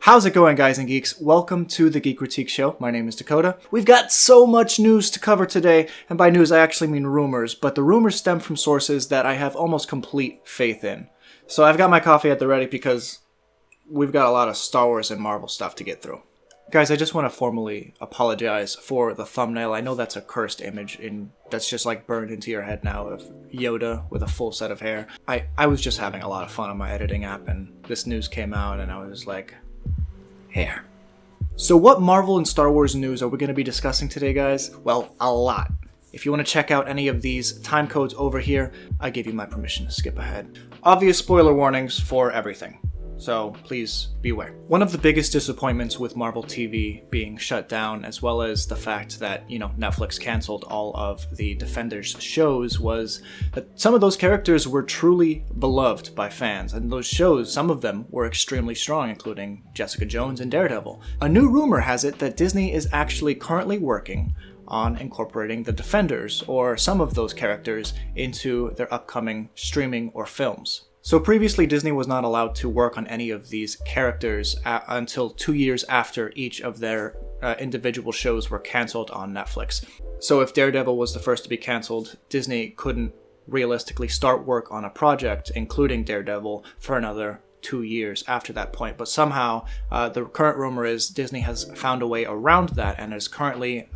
How's it going, guys and geeks? Welcome to the Geekritique show. My name is Dakota. We've got so much news to cover today, and by news I actually mean rumors, but the rumors stem from sources that I have almost complete faith in. So I've got my coffee at the ready because we've got a lot of Star Wars and Marvel stuff to get through. Guys, I just want to formally apologize for the thumbnail. I know that's a cursed image that's just like burned into your head now of Yoda with a full set of hair. I was just having a lot of fun on my editing app, and this news came out and I was like, hair. So what Marvel and Star Wars news are we going to be discussing today, guys? Well, a lot. If you want to check out any of these time codes over here, I give you my permission to skip ahead. Obvious spoiler warnings for everything, so please beware. One of the biggest disappointments with Marvel TV being shut down, as well as the fact that, Netflix canceled all of the Defenders shows, was that some of those characters were truly beloved by fans, and those shows, some of them were extremely strong, including Jessica Jones and Daredevil. A new rumor has it that Disney is actually currently working on incorporating the Defenders, or some of those characters, into their upcoming streaming or films. So previously, Disney was not allowed to work on any of these characters until 2 years after each of their individual shows were canceled on Netflix. So if Daredevil was the first to be canceled, Disney couldn't realistically start work on a project, including Daredevil, for another 2 years after that point. But somehow, the current rumor is Disney has found a way around that and is currently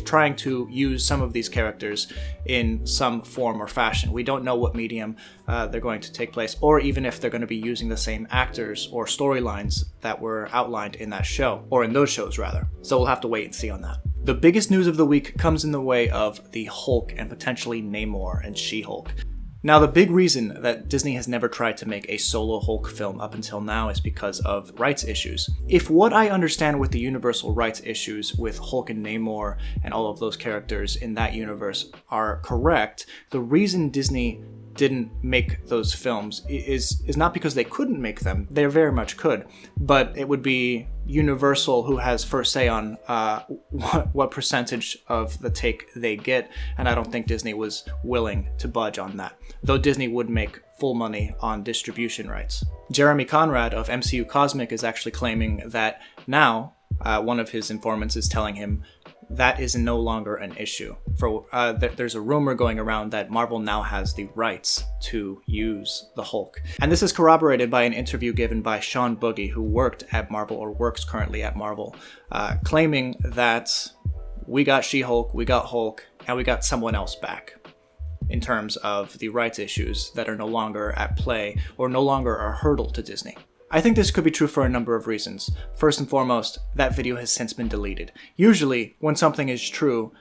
trying to use some of these characters in some form or fashion. We don't know what medium they're going to take place, or even if they're going to be using the same actors or storylines that were outlined in that show, or in those shows rather. So we'll have to wait and see on that. The biggest news of the week comes in the way of the Hulk and potentially Namor and She-Hulk. Now, the big reason that Disney has never tried to make a solo Hulk film up until now is because of rights issues. If what I understand with the universal rights issues with Hulk and Namor and all of those characters in that universe are correct, the reason Disney didn't make those films is not because they couldn't make them. They very much could, but it would be Universal who has first say on what percentage of the take they get, and I don't think Disney was willing to budge on that, though Disney would make full money on distribution rights. Jeremy Conrad of MCU Cosmic is actually claiming that now one of his informants is telling him that is no longer an issue. There's a rumor going around that Marvel now has the rights to use the Hulk. And this is corroborated by an interview given by Shawn Boogie, who worked at Marvel, or works currently at Marvel, claiming that we got She-Hulk, we got Hulk, and we got someone else back, in terms of the rights issues that are no longer at play, or no longer a hurdle to Disney. I think this could be true for a number of reasons. First and foremost, that video has since been deleted. Usually, when something is true,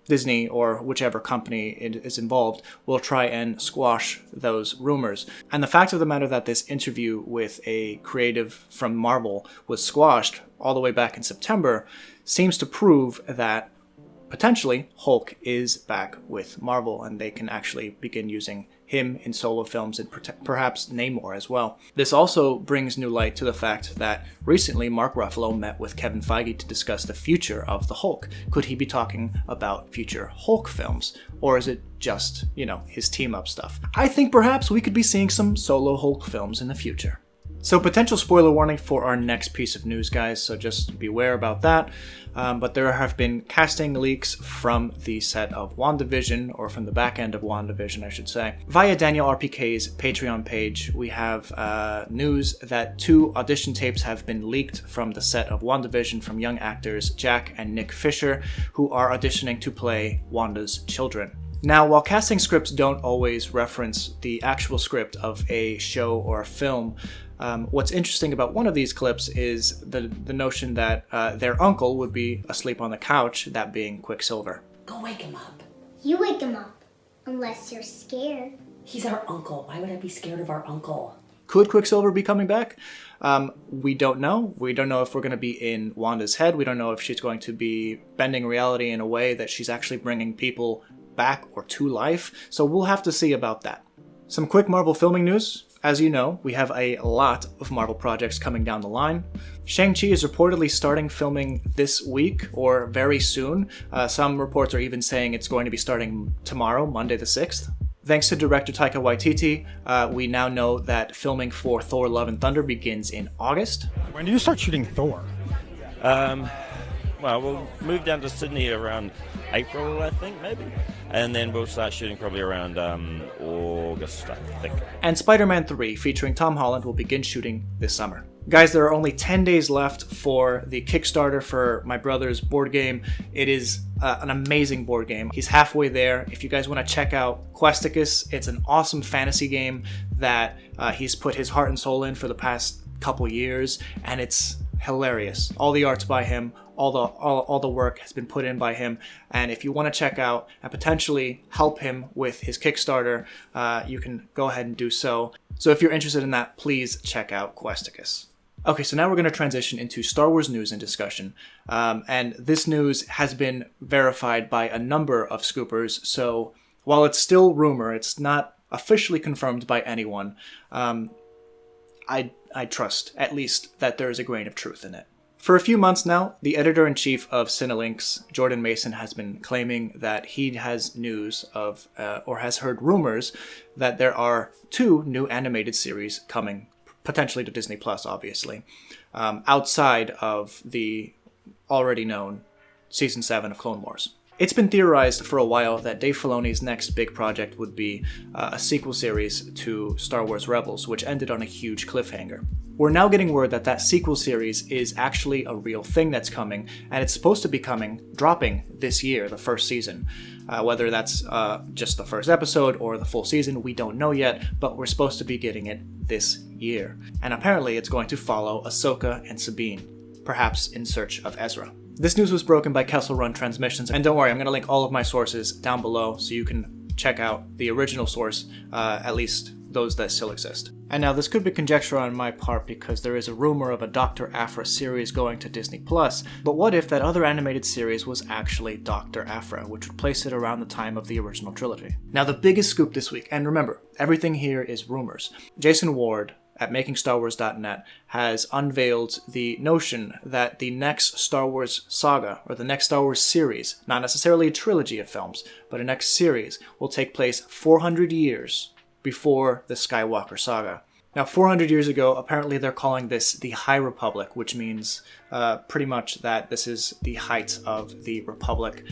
Disney, or whichever company is involved, will try and squash those rumors. And the fact of the matter that this interview with a creative from Marvel was squashed all the way back in September seems to prove that potentially Hulk is back with Marvel, and they can actually begin using him in solo films, and perhaps Namor as well. This also brings new light to the fact that recently Mark Ruffalo met with Kevin Feige to discuss the future of the Hulk. Could he be talking about future Hulk films, or is it just, his team-up stuff? I think perhaps we could be seeing some solo Hulk films in the future. So potential spoiler warning for our next piece of news, guys, so just beware about that. But there have been casting leaks from the set of Wandavision, or from the back end of Wandavision, I should say. Via Daniel RPK's Patreon page, we have news that 2 audition tapes have been leaked from the set of Wandavision from young actors Jack and Nick Fisher, who are auditioning to play Wanda's children. Now, while casting scripts don't always reference the actual script of a show or a film, what's interesting about one of these clips is the notion that their uncle would be asleep on the couch, that being Quicksilver. Go wake him up. You wake him up, unless you're scared. He's our uncle. Why would I be scared of our uncle? Could Quicksilver be coming back? We don't know. We don't know if we're going to be in Wanda's head. We don't know if she's going to be bending reality in a way that she's actually bringing people back or to life. So we'll have to see about that. Some quick Marvel filming news. As you know, we have a lot of Marvel projects coming down the line. Shang-Chi is reportedly starting filming this week, or very soon. Some reports are even saying it's going to be starting tomorrow, Monday the 6th. Thanks to director Taika Waititi, we now know that filming for Thor Love and Thunder begins in August. When do you start shooting Thor? Well, we'll move down to Sydney around April, I think, maybe. And then we'll start shooting probably around August, I think. And Spider-Man 3, featuring Tom Holland, will begin shooting this summer. Guys, there are only 10 days left for the Kickstarter for my brother's board game. It is an amazing board game. He's halfway there. If you guys want to check out Questicus, it's an awesome fantasy game that he's put his heart and soul in for the past couple years, and it's hilarious. All the art's by him, all the work has been put in by him, and if you want to check out and potentially help him with his Kickstarter, you can go ahead and do so. So if you're interested in that, please check out Questicus. Okay, so now we're going to transition into Star Wars news and discussion. And this news has been verified by a number of scoopers, so while it's still rumor, it's not officially confirmed by anyone, I trust, at least, that there is a grain of truth in it. For a few months now, the editor-in-chief of Cinelinx, Jordan Mason, has been claiming that he has news of, or has heard rumors, that there are 2 new animated series coming, potentially to Disney Plus, obviously, outside of the already known Season 7 of Clone Wars. It's been theorized for a while that Dave Filoni's next big project would be a sequel series to Star Wars Rebels, which ended on a huge cliffhanger. We're now getting word that that sequel series is actually a real thing that's coming, and it's supposed to be dropping this year, the first season. Whether that's just the first episode or the full season, we don't know yet, but we're supposed to be getting it this year. And apparently it's going to follow Ahsoka and Sabine, perhaps in search of Ezra. This news was broken by Kessel Run Transmissions, and don't worry, I'm going to link all of my sources down below so you can check out the original source, at least those that still exist. And now this could be conjecture on my part because there is a rumor of a Doctor Aphra series going to Disney Plus, but what if that other animated series was actually Doctor Aphra, which would place it around the time of the original trilogy? Now the biggest scoop this week, and remember, everything here is rumors. Jason Ward at MakingStarWars.net has unveiled the notion that the next Star Wars saga, or the next Star Wars series, not necessarily a trilogy of films, but a next series, will take place 400 years before the Skywalker saga. Now, 400 years ago, apparently they're calling this the High Republic, which means pretty much that this is the height of the Republic.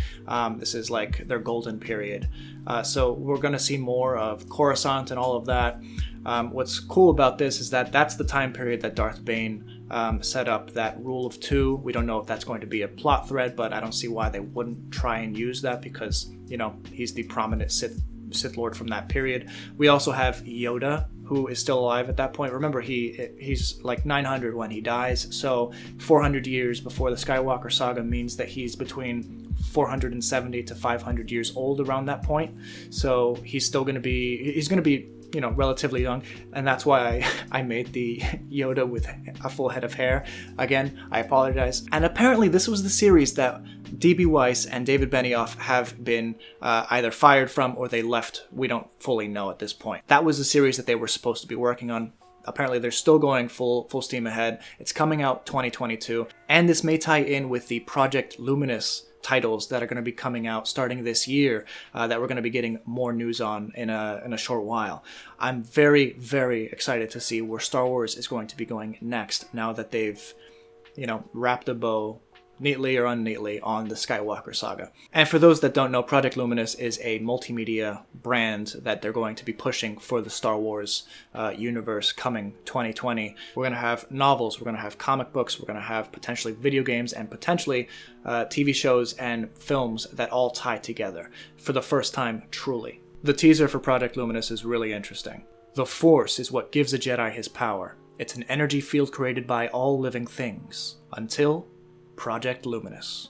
This is like their golden period. So we're going to see more of Coruscant and all of that. What's cool about this is that that's the time period that Darth Bane set up that rule of 2. We don't know if that's going to be a plot thread, but I don't see why they wouldn't try and use that because, you know, he's the prominent Sith Lord from that period. We also have Yoda, who is still alive at that point. Remember, he's like 900 when he dies, so 400 years before the Skywalker saga means that he's between 470 to 500 years old around that point. So he's going to be, you know, relatively young, and that's why I made the Yoda with a full head of hair. Again, I apologize. And apparently this was the series that D.B. Weiss and David Benioff have been either fired from or they left. We don't fully know at this point. That was the series that they were supposed to be working on. Apparently they're still going full steam ahead. It's coming out 2022, and this may tie in with the Project Luminous titles that are going to be coming out starting this year, that we're going to be getting more news on in a short while. I'm very, very excited to see where Star Wars is going to be going next now that they've, you know, wrapped a bow, neatly or unneatly, on the Skywalker saga. And for those that don't know, Project Luminous is a multimedia brand that they're going to be pushing for the Star Wars universe coming 2020. We're going to have novels, we're going to have comic books, we're going to have potentially video games, and potentially TV shows and films that all tie together for the first time, truly. The teaser for Project Luminous is really interesting. The Force is what gives a Jedi his power. It's an energy field created by all living things. Until Project Luminous.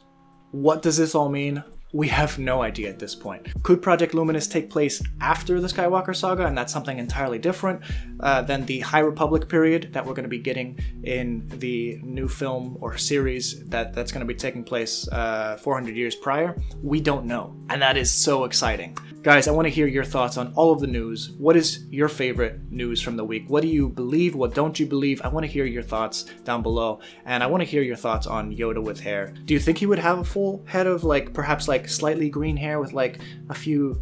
What does this all mean? We have no idea at this point. Could Project Luminous take place after the Skywalker saga, and that's something entirely different than the High Republic period that we're going to be getting in the new film or series that's going to be taking place 400 years prior? We don't know, and that is so exciting. Guys, I want to hear your thoughts on all of the news. What is your favorite news from the week? What do you believe? What don't you believe? I want to hear your thoughts down below, and I want to hear your thoughts on Yoda with hair. Do you think he would have a full head of perhaps slightly green hair with a few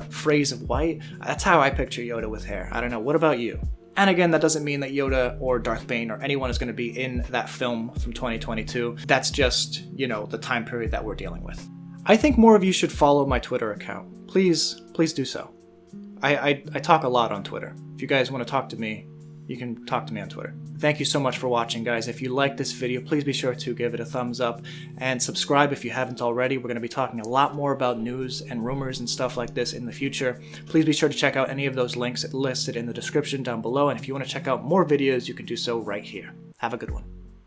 phrase of white. That's how I picture Yoda with hair. I don't know. What about you? And again, that doesn't mean that Yoda or Darth Bane or anyone is going to be in that film from 2022. That's just, you know, the time period that we're dealing with. I think more of you should follow my Twitter account. Please do so. I talk a lot on Twitter. If you guys want to talk to me, you can talk to me on Twitter. Thank you so much for watching, guys. If you like this video, please be sure to give it a thumbs up and subscribe if you haven't already. We're going to be talking a lot more about news and rumors and stuff like this in the future. Please be sure to check out any of those links listed in the description down below. And if you want to check out more videos, you can do so right here. Have a good one.